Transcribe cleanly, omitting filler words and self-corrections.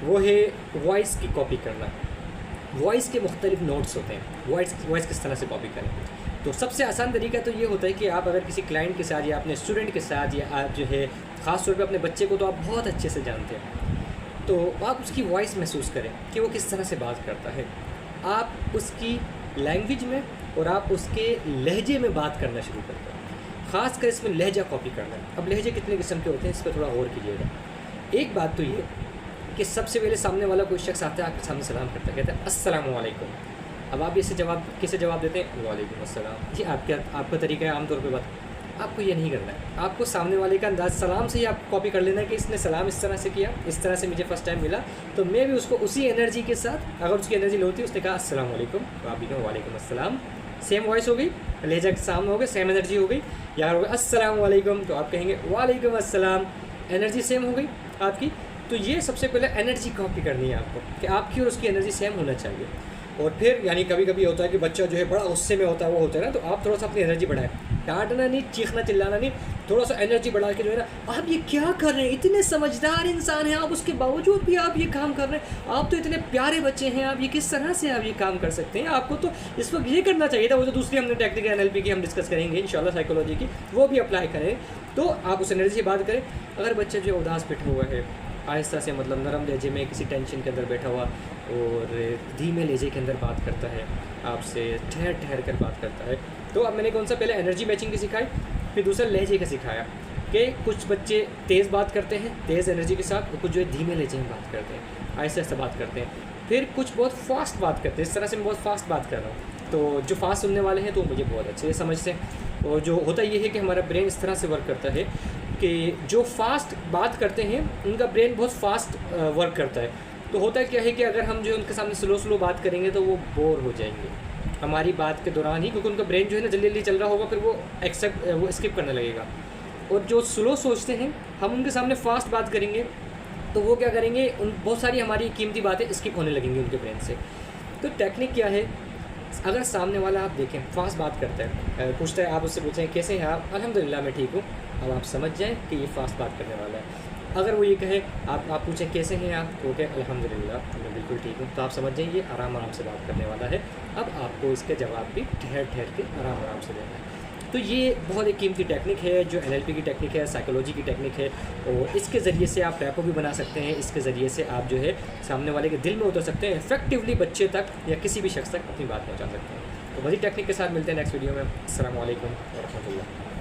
वो है वॉइस की कॉपी करना। वॉइस के मुख्तलिफ नोट्स होते हैं, वॉइस किस तरह से कॉपी करें। तो सबसे आसान तरीका तो ये होता है कि आप अगर किसी क्लाइंट के साथ या अपने स्टूडेंट के साथ या आप जो है ख़ास तौर पे अपने बच्चे को तो आप बहुत अच्छे से जानते हैं, तो आप उसकी वॉइस महसूस करें कि वो किस तरह से बात करता है। आप उसकी लैंग्वेज में और आप उसके लहजे में बात करना शुरू करते हैं। ख़ास कर इसमें लहजा कॉपी करना है। अब लहजे कितने किस्म के होते हैं इस पर थोड़ा गौर कीजिएगा। एक बात तो ये कि सबसे पहले सामने वाला कोई शख्स आता है, आपके सामने सलाम करता है, कहता है अस्सलामु अलैकुम। अब आप इसे किसे जवाब देते हैं? वालेकुम अस्सलाम। जी आपका तरीका है आमतौर पे बात। आपको ये नहीं करना है, आपको सामने वाले का अंदाज़ सलाम से ही आप कॉपी कर लेना है कि इसने सलाम इस तरह से किया, इस तरह से मुझे फ़र्स्ट टाइम मिला, तो मैं भी उसको उसी एनर्जी के साथ, अगर उसकी एनर्जी लो होती है, उसने कहा अस्सलाम वालेकुम, तो आप भी कहो वालेकुम अस्सलाम। सेम वॉइस हो गई, लहजा सामने हो गया, सेम एनर्जी हो गई। या अगर हो गया अस्सलाम वालेकुम तो आप कहेंगे वालेकुम अस्सलाम, एनर्जी सेम हो गई आपकी। तो ये सबसे पहले एनर्जी कॉपी करनी है आपको कि आपकी और उसकी एनर्जी सेम होना चाहिए। और फिर यानी कभी कभी होता है कि बच्चा जो है बड़ा गुस्से में होता है, वो होता है ना, तो आप थोड़ा सा अपनी एनर्जी बढ़ाएं। डांटना नहीं, चीखना चिल्लाना नहीं, थोड़ा सा एनर्जी बढ़ा के जो है ना, आप ये क्या कर रहे हैं, इतने समझदार इंसान हैं आप, उसके बावजूद भी आप ये काम कर रहे हैं, आप तो इतने प्यारे बच्चे हैं, आप ये किस तरह से आप ये काम कर सकते हैं, आपको तो इस वक्त ये करना चाहिए था। वो जो दूसरी हमने टेक्निक NLP की हम डिस्कस करेंगे इंशाल्लाह, साइकोलॉजी की, वो भी अप्लाई करें। तो आप उस एनर्जी से बात करें। अगर बच्चा जो उदास बैठा हुआ है, आहिस्ता से मतलब नरम लहजे में किसी टेंशन के अंदर बैठा हुआ और धीमे लहजे के अंदर बात करता है, आपसे ठहर ठहर कर बात करता है, तो अब मैंने कौन सा पहले एनर्जी मैचिंग की सिखाई, फिर दूसरा लहजे का सिखाया कि कुछ बच्चे तेज़ बात करते हैं तेज़ एनर्जी के साथ, और कुछ जो है धीमे लहजे में बात करते हैं, आहिस्ता आहिस्ता बात करते हैं, फिर कुछ बहुत फास्ट बात करते हैं। इस तरह से मैं बहुत फास्ट बात कर रहा हूँ, तो जो फास्ट सुनने वाले हैं तो मुझे बहुत अच्छे से समझते हैं। और जो होता ये है कि हमारा ब्रेन इस तरह से वर्क करता है कि जो फास्ट बात करते हैं उनका ब्रेन बहुत फास्ट वर्क करता है। तो होता क्या है कि अगर हम जो है उनके सामने स्लो बात करेंगे तो वो बोर हो जाएंगे हमारी बात के दौरान ही, क्योंकि उनका ब्रेन जो है ना जल्दी जल्दी चल रहा होगा, फिर वो स्किप करने लगेगा। और जो स्लो सोचते हैं, हम उनके सामने फास्ट बात करेंगे तो वो क्या करेंगे, बहुत सारी हमारी कीमती बातें स्किप होने लगेंगी उनके ब्रेन से। तो टेक्निक क्या है, अगर सामने वाला आप देखें फास्ट बात करता है, पूछता है, आप उससे पूछें कैसे हैं आप, अल्हम्दुलिल्लाह मैं ठीक हूँ, अब आप समझ जाएं कि ये फास्ट बात करने वाला है। अगर वो ये कहे, आप पूछें कैसे हैं आप, तो वो कहे अल्हम्दुलिल्लाह मैं बिल्कुल ठीक हूँ, तो आप समझ जाइए आराम आराम से बात करने वाला है। अब आपको इसके जवाब भी ठहर ठहर के आराम आराम से देना है। तो ये बहुत एक कीमती टेक्निक है जो NLP की टेक्निक है, साइकोलॉजी की टेक्निक है, और इसके ज़रिए से आप रैपो भी बना सकते हैं। इसके ज़रिए से आप जो है सामने वाले के दिल में उतर सकते हैं, इफेक्टिवली बच्चे तक या किसी भी शख्स तक अपनी बात पहुँचा सकते हैं। तो वही टेक्निक के साथ मिलते हैं नेक्स्ट वीडियो में। अस्सलाम वालेकुम व रहमतुल्लाह।